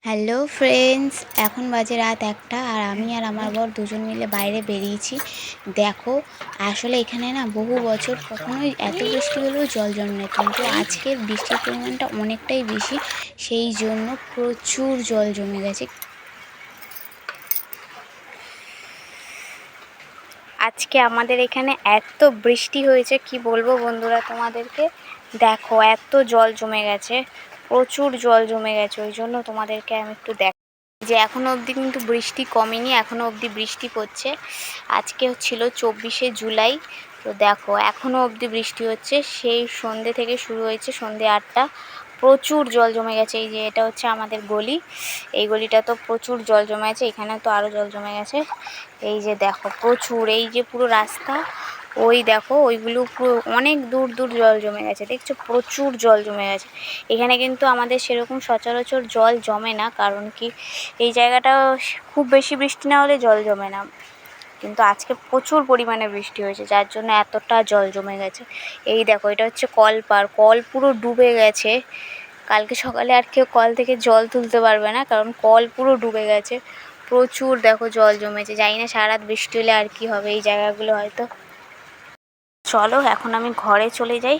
Hello friends, এখন বাজে রাত ১টা আর আমি আর আমার বর দুজন মিলে বাইরে বেরিয়েছি। দেখো, আসলে এখানে না বহু বছর কখনোই এত বৃষ্টি হলেও জল জমে না, কিন্তু আজকের বৃষ্টির পরিমাণটা অনেকটাই বেশি। সেই জন্য প্রচুর জল জমে গেছে। আজকে আমাদের এখানে এত বৃষ্টি হয়েছে, কি বলবো বন্ধুরা তোমাদেরকে। দেখো, এত জল জমে গেছে, প্রচুর জল জমে গেছে। ওই জন্য তোমাদেরকে আমি একটু যে এখনো অবধি কিন্তু বৃষ্টি কমেনি, এখনো অবধি বৃষ্টি পড়ছে। আজকে ছিল 24শে জুলাই। তো দেখো, এখনো অবধি বৃষ্টি হচ্ছে। সেই সন্ধ্যে থেকে শুরু হয়েছে, সন্ধ্যে 8টা। প্রচুর জল জমে গেছে। এই যে এটা হচ্ছে আমাদের গলি, এই গলিটা তো প্রচুর জল জমে আছে। এখানে তো আরও জল জমে গেছে। এই যে দেখো, প্রচুর, এই যে পুরো রাস্তা, ওই দেখো, ওইগুলো পুরো অনেক দূর দূর জল জমে গেছে। দেখছো, প্রচুর জল জমে গেছে। এখানে কিন্তু আমাদের সেরকম সচরাচর জল জমে না, কারণ কি এই জায়গাটা খুব বেশি বৃষ্টি না হলে জল জমে না, কিন্তু আজকে প্রচুর পরিমাণে বৃষ্টি হয়েছে, যার জন্য এতটা জল জমে গেছে। এই দেখো, এটা হচ্ছে কল পার, কল পুরো ডুবে গেছে। কালকে সকালে আর কেউ কল থেকে জল তুলতে পারবে না, কারণ কল পুরো ডুবে গেছে। প্রচুর দেখো জল জমেছে। জানি না সারা রাত বৃষ্টি হলে আর কি হবে এই জায়গাগুলো হয়তো। চলো এখন আমি ঘরে চলে যাই,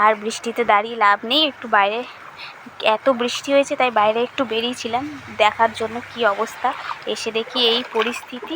আর বৃষ্টিতে দাঁড়িয়ে লাভ নেই, একটু বাইরে, এত বৃষ্টি হয়েছে তাই বাইরে একটু বেরিয়েছিলাম দেখার জন্য কি অবস্থা। এসে দেখি এই পরিস্থিতি।